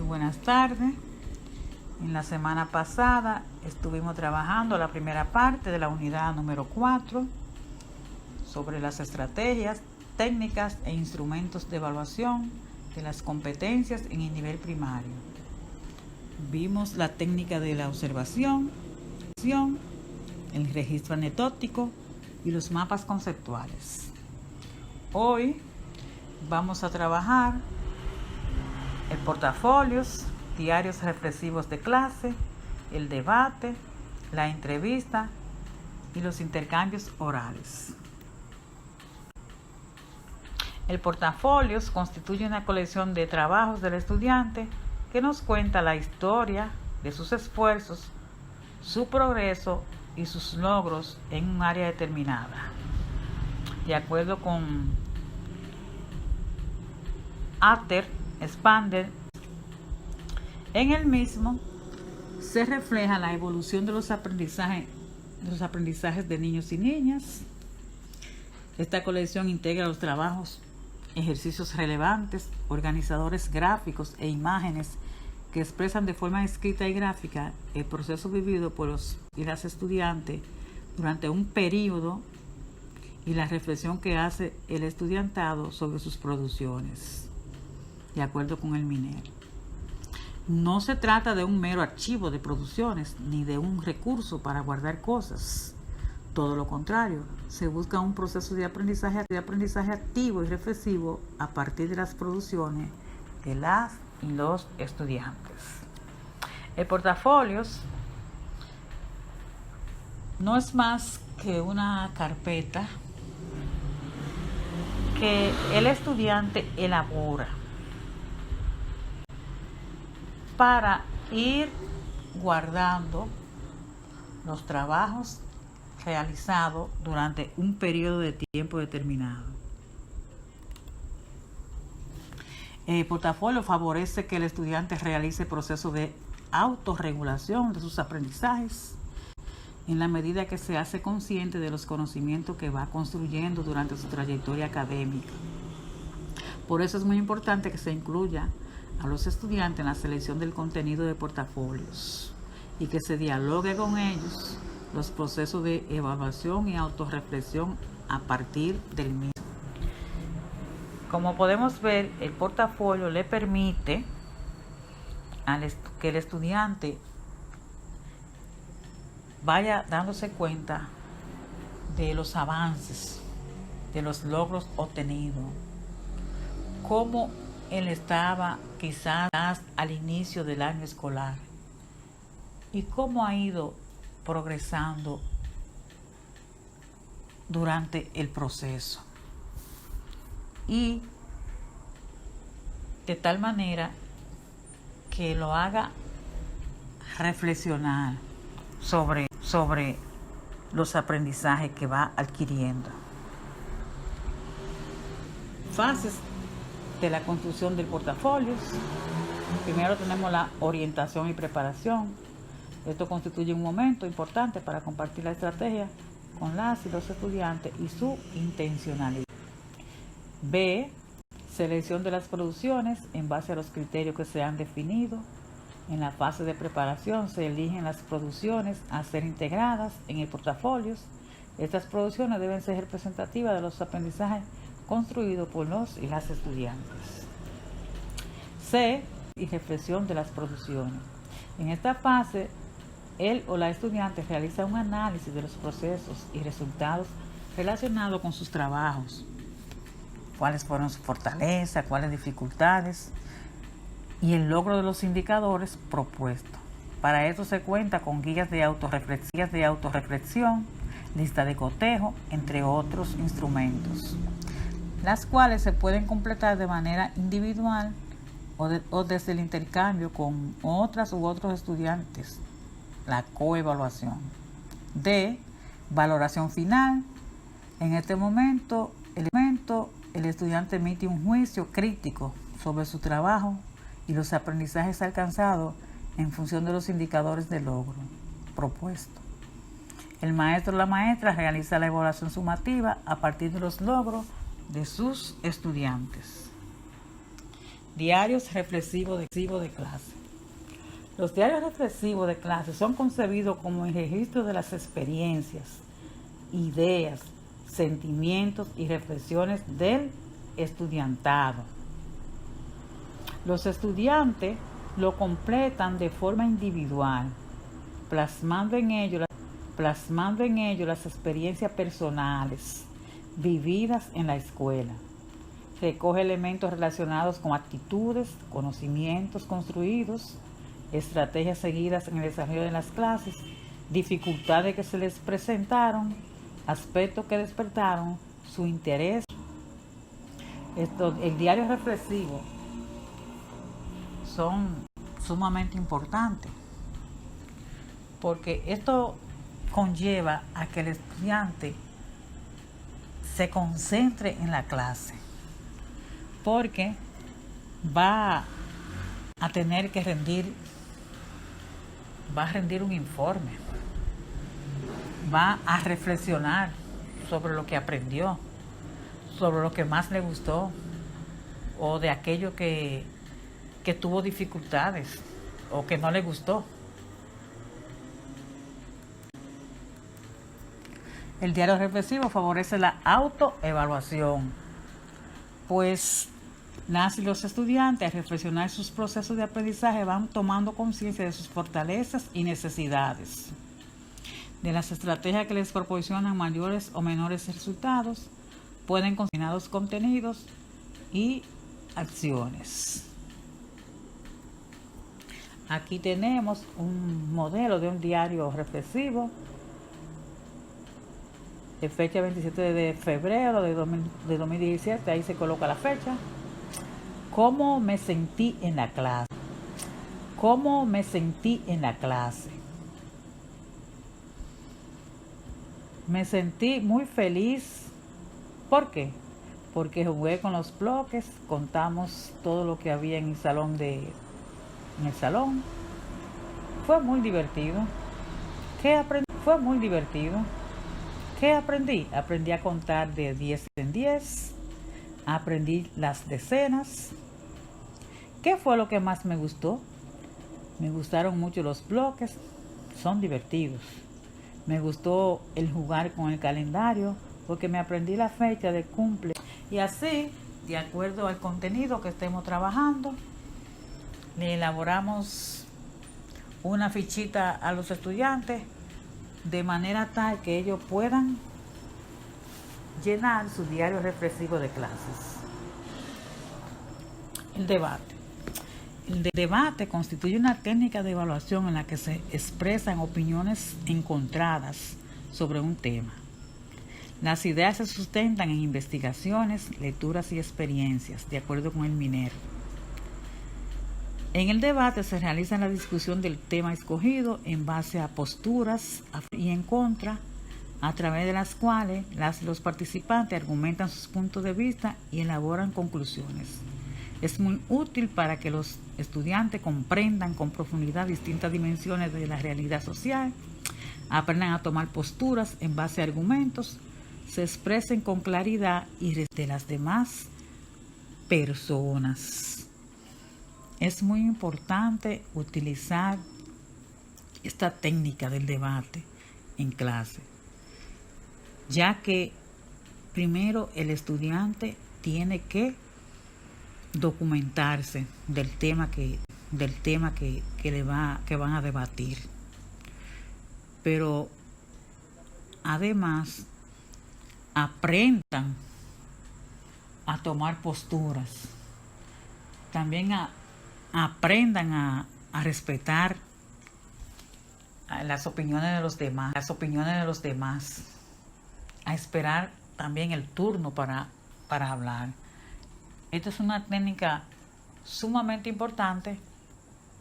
buenas tardes. En la semana pasada estuvimos trabajando la primera parte de la unidad número 4 sobre las estrategias, técnicas e instrumentos de evaluación de las competencias en el nivel primario. Vimos la técnica de la observación, el registro anecdótico y los mapas conceptuales. Hoy vamos a trabajar el portafolios, diarios reflexivos de clase, el debate, la entrevista y los intercambios orales. El portafolios constituye una colección de trabajos del estudiante que nos cuenta la historia de sus esfuerzos, su progreso y sus logros en un área determinada. De acuerdo con Expander, en el mismo se refleja la evolución de los aprendizajes de niños y niñas. Esta colección integra los trabajos, ejercicios relevantes, organizadores gráficos e imágenes que expresan de forma escrita y gráfica el proceso vivido por los y las estudiantes durante un periodo y la reflexión que hace el estudiantado sobre sus producciones. De acuerdo con el MINER. No se trata de un mero archivo de producciones ni de un recurso para guardar cosas. Todo lo contrario, se busca un proceso de aprendizaje activo y reflexivo a partir de las producciones de las y los estudiantes. El portafolios no es más que una carpeta que el estudiante elabora para ir guardando los trabajos realizados durante un periodo de tiempo determinado. El portafolio favorece que el estudiante realice procesos de autorregulación de sus aprendizajes en la medida que se hace consciente de los conocimientos que va construyendo durante su trayectoria académica. Por eso es muy importante que se incluya a los estudiantes en la selección del contenido de portafolios y que se dialogue con ellos los procesos de evaluación y autorreflexión a partir del mismo. Como podemos ver, el portafolio le permite que el estudiante vaya dándose cuenta de los avances, de los logros obtenidos, cómo él estaba quizás al inicio del año escolar y cómo ha ido progresando durante el proceso, y de tal manera que lo haga reflexionar sobre los aprendizajes que va adquiriendo. Fases de la construcción del portafolios. Primero tenemos la orientación y preparación. Esto constituye un momento importante para compartir la estrategia con las y los estudiantes y su intencionalidad. B. Selección de las producciones en base a los criterios que se han definido. En la fase de preparación se eligen las producciones a ser integradas en el portafolios. Estas producciones deben ser representativas de los aprendizajes construido por los y las estudiantes. C. Y reflexión de las producciones. En esta fase, él o la estudiante realiza un análisis de los procesos y resultados relacionados con sus trabajos. Cuáles fueron sus fortalezas, cuáles dificultades y el logro de los indicadores propuestos. Para esto se cuenta con guías de autorreflexión, lista de cotejo, entre otros instrumentos, las cuales se pueden completar de manera individual o desde el intercambio con otras u otros estudiantes, la coevaluación. D. Valoración final. En este momento, el estudiante emite un juicio crítico sobre su trabajo y los aprendizajes alcanzados en función de los indicadores de logro propuestos. El maestro o la maestra realiza la evaluación sumativa a partir de los logros de sus estudiantes. Diarios reflexivos de clase. Los diarios reflexivos de clase son concebidos como el registro de las experiencias, ideas, sentimientos y reflexiones del estudiantado. Los estudiantes lo completan de forma individual, plasmando en ello las experiencias personales vividas en la escuela. Recoge elementos relacionados con actitudes, conocimientos construidos, estrategias seguidas en el desarrollo de las clases, dificultades que se les presentaron, aspectos que despertaron su interés. El diario reflexivo son sumamente importantes porque esto conlleva a que el estudiante se concentre en la clase, porque va a tener que rendir un informe, va a reflexionar sobre lo que aprendió, sobre lo que más le gustó o de aquello que tuvo dificultades o que no le gustó. El diario reflexivo favorece la autoevaluación, pues los estudiantes, al reflexionar sus procesos de aprendizaje, van tomando conciencia de sus fortalezas y necesidades, de las estrategias que les proporcionan mayores o menores resultados, pueden consignar contenidos y acciones. Aquí tenemos un modelo de un diario reflexivo de fecha 27 de febrero de 2017, ahí se coloca la fecha. ¿Cómo me sentí en la clase? ¿Cómo me sentí en la clase? Me sentí muy feliz. ¿Por qué? Porque jugué con los bloques, contamos todo lo que había en el salón Fue muy divertido. ¿Qué aprendí? Fue muy divertido. ¿Qué aprendí? Aprendí a contar de 10 en 10. Aprendí las decenas. ¿Qué fue lo que más me gustó? Me gustaron mucho los bloques, son divertidos. Me gustó el jugar con el calendario porque me aprendí la fecha de cumple. Y así, de acuerdo al contenido que estemos trabajando, le elaboramos una fichita a los estudiantes de manera tal que ellos puedan llenar su diario reflexivo de clases. El debate. El debate constituye una técnica de evaluación en la que se expresan opiniones encontradas sobre un tema. Las ideas se sustentan en investigaciones, lecturas y experiencias, de acuerdo con el MINER. En el debate se realiza la discusión del tema escogido en base a posturas y en contra, a través de las cuales los participantes argumentan sus puntos de vista y elaboran conclusiones. Es muy útil para que los estudiantes comprendan con profundidad distintas dimensiones de la realidad social, aprendan a tomar posturas en base a argumentos, se expresen con claridad y de las demás personas. Es muy importante utilizar esta técnica del debate en clase, ya que primero el estudiante tiene que documentarse del tema que van a debatir, pero además aprendan a tomar posturas, también aprendan a respetar las opiniones de los demás, a esperar también el turno para hablar. Esta es una técnica sumamente importante,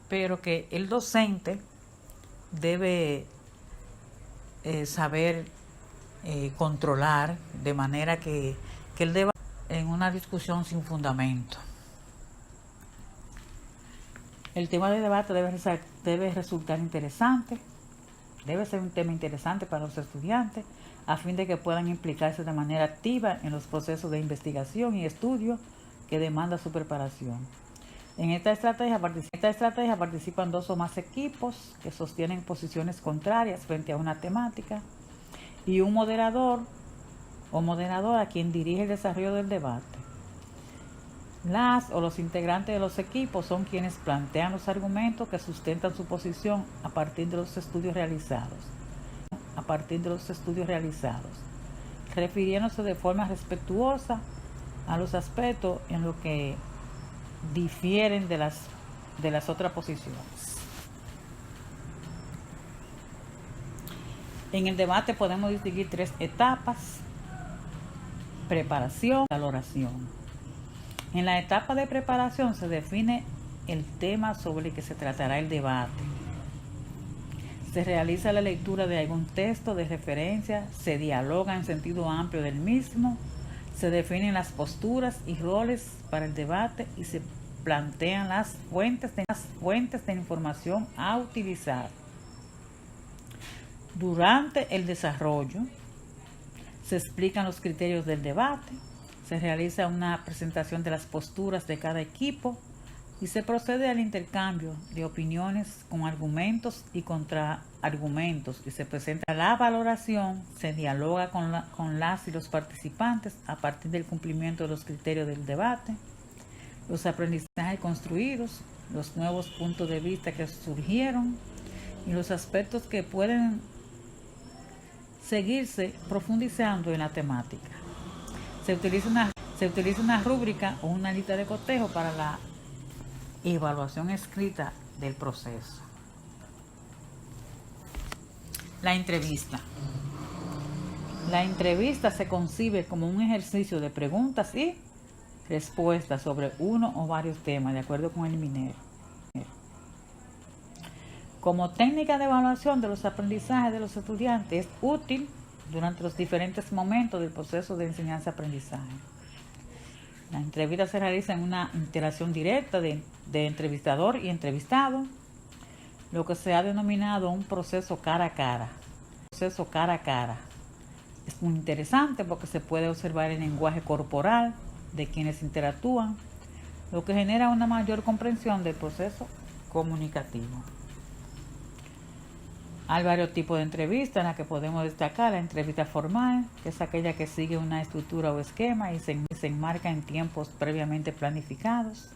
pero que el docente debe saber controlar, de manera que el debate en una discusión sin fundamento. El tema de debate debe resultar interesante, debe ser un tema interesante para los estudiantes, a fin de que puedan implicarse de manera activa en los procesos de investigación y estudio que demanda su preparación. En esta estrategia participan 2 o más equipos que sostienen posiciones contrarias frente a una temática y un moderador o moderadora a quien dirige el desarrollo del debate. Las o los integrantes de los equipos son quienes plantean los argumentos que sustentan su posición a partir de los estudios realizados, refiriéndose de forma respetuosa a los aspectos en los que difieren de las otras posiciones. En el debate podemos distinguir 3 etapas: preparación, valoración. En la etapa de preparación se define el tema sobre el que se tratará el debate. Se realiza la lectura de algún texto de referencia, se dialoga en sentido amplio del mismo, se definen las posturas y roles para el debate y se plantean las fuentes de información a utilizar. Durante el desarrollo se explican los criterios del debate, se realiza una presentación de las posturas de cada equipo y se procede al intercambio de opiniones con argumentos y contraargumentos y se presenta la valoración, se dialoga con las y los participantes a partir del cumplimiento de los criterios del debate, los aprendizajes construidos, los nuevos puntos de vista que surgieron y los aspectos que pueden seguirse profundizando en la temática. Se utiliza una rúbrica o una lista de cotejo para la evaluación escrita del proceso. La entrevista. La entrevista se concibe como un ejercicio de preguntas y respuestas sobre uno o varios temas, de acuerdo con el minero. Como técnica de evaluación de los aprendizajes de los estudiantes, es útil durante los diferentes momentos del proceso de enseñanza-aprendizaje. La entrevista se realiza en una interacción directa de entrevistador y entrevistado, lo que se ha denominado un proceso cara a cara. Es muy interesante porque se puede observar el lenguaje corporal de quienes interactúan, lo que genera una mayor comprensión del proceso comunicativo. Hay varios tipos de entrevistas en las que podemos destacar la entrevista formal, que es aquella que sigue una estructura o esquema y se enmarca en tiempos previamente planificados.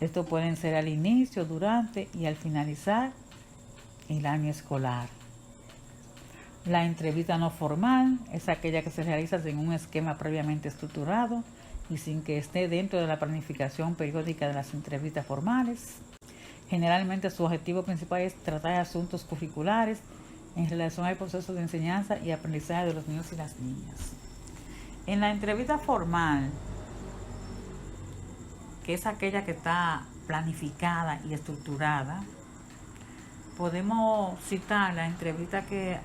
Esto pueden ser al inicio, durante y al finalizar el año escolar. La entrevista no formal es aquella que se realiza sin un esquema previamente estructurado y sin que esté dentro de la planificación periódica de las entrevistas formales. Generalmente su objetivo principal es tratar asuntos curriculares en relación al proceso de enseñanza y aprendizaje de los niños y las niñas. En la entrevista formal, que es aquella que está planificada y estructurada, podemos citar la entrevista que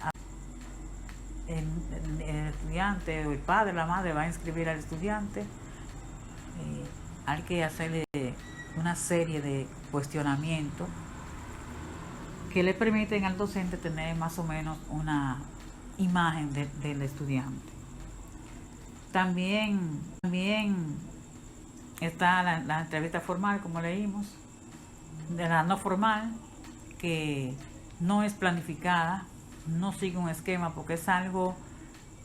el estudiante o el padre, la madre va a inscribir al estudiante. Hay que hacerle una serie de cuestionamientos que le permiten al docente tener más o menos una imagen del estudiante. También está la entrevista formal, como leímos, de la no formal, que no es planificada, no sigue un esquema porque es algo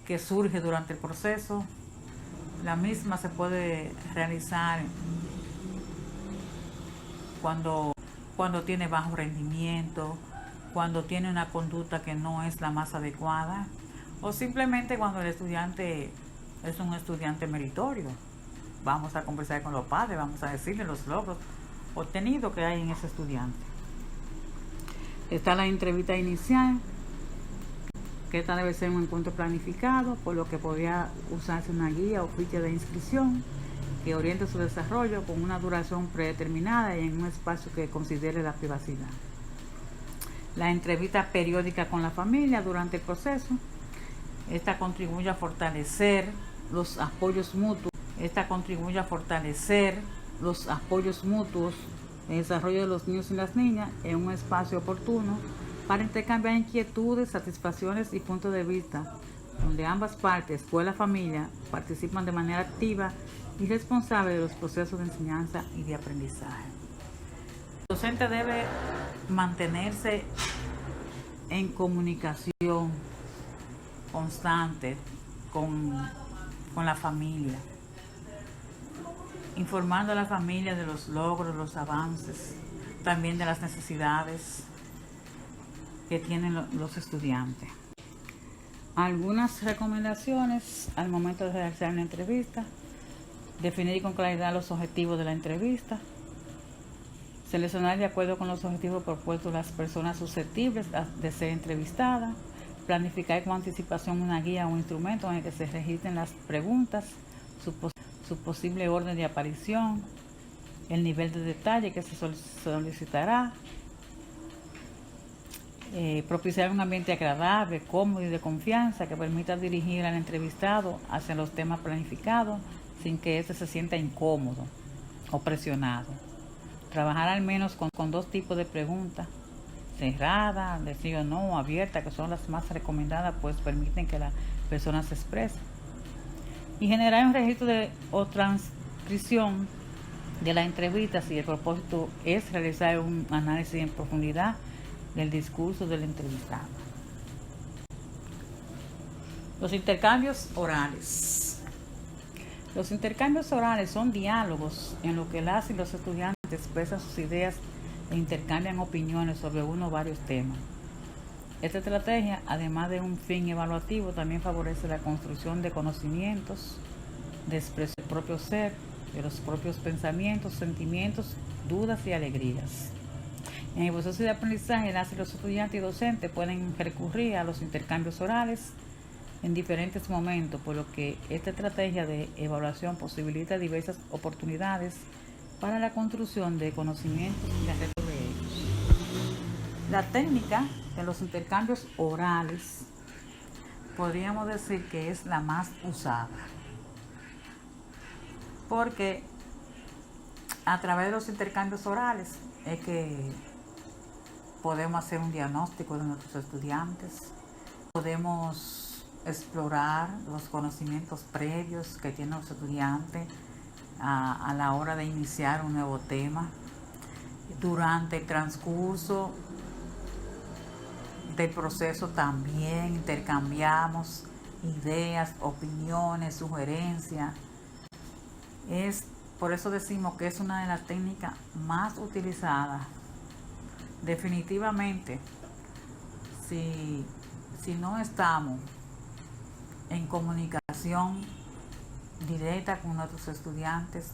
que surge durante el proceso. La misma se puede realizar cuando tiene bajo rendimiento, cuando tiene una conducta que no es la más adecuada, o simplemente cuando el estudiante es un estudiante meritorio. Vamos a conversar con los padres, vamos a decirle los logros obtenidos que hay en ese estudiante. Está la entrevista inicial, que esta debe ser un encuentro planificado, por lo que podría usarse una guía o ficha de inscripción que oriente su desarrollo con una duración predeterminada y en un espacio que considere la privacidad. La entrevista periódica con la familia durante el proceso. Esta contribuye a fortalecer los apoyos mutuos. El desarrollo de los niños y las niñas en un espacio oportuno para intercambiar inquietudes, satisfacciones y puntos de vista, donde ambas partes, escuela y familia, participan de manera activa y responsable de los procesos de enseñanza y de aprendizaje. El docente debe mantenerse en comunicación constante con la familia, informando a la familia de los logros, los avances, también de las necesidades que tienen los estudiantes. Algunas recomendaciones al momento de realizar una entrevista: definir con claridad los objetivos de la entrevista, seleccionar de acuerdo con los objetivos propuestos las personas susceptibles de ser entrevistadas, planificar con anticipación una guía o un instrumento en el que se registren las preguntas, su posible orden de aparición, el nivel de detalle que se solicitará, propiciar un ambiente agradable, cómodo y de confianza que permita dirigir al entrevistado hacia los temas planificados sin que éste se sienta incómodo o presionado. Trabajar al menos con 2 tipos de preguntas: cerrada, de sí o no, o abierta, que son las más recomendadas, pues permiten que la persona se exprese. Y generar un registro o transcripción de la entrevista si el propósito es realizar un análisis en profundidad del discurso del entrevistado. Los intercambios orales. Los intercambios orales son diálogos en los que las y los estudiantes expresan sus ideas e intercambian opiniones sobre uno o varios temas. Esta estrategia, además de un fin evaluativo, también favorece la construcción de conocimientos, de expresión del propio ser, de los propios pensamientos, sentimientos, dudas y alegrías. En el proceso de aprendizaje, las y los estudiantes y docentes pueden recurrir a los intercambios orales en diferentes momentos, por lo que esta estrategia de evaluación posibilita diversas oportunidades para la construcción de conocimientos y la reto de ellos. La técnica de los intercambios orales podríamos decir que es la más usada, porque a través de los intercambios orales es que podemos hacer un diagnóstico de nuestros estudiantes, podemos explorar los conocimientos previos que tienen los estudiantes a la hora de iniciar un nuevo tema. Durante el transcurso del proceso también intercambiamos ideas, opiniones, sugerencias. Por eso decimos que es una de las técnicas más utilizadas. Definitivamente, si no estamos en comunicación directa con nuestros estudiantes,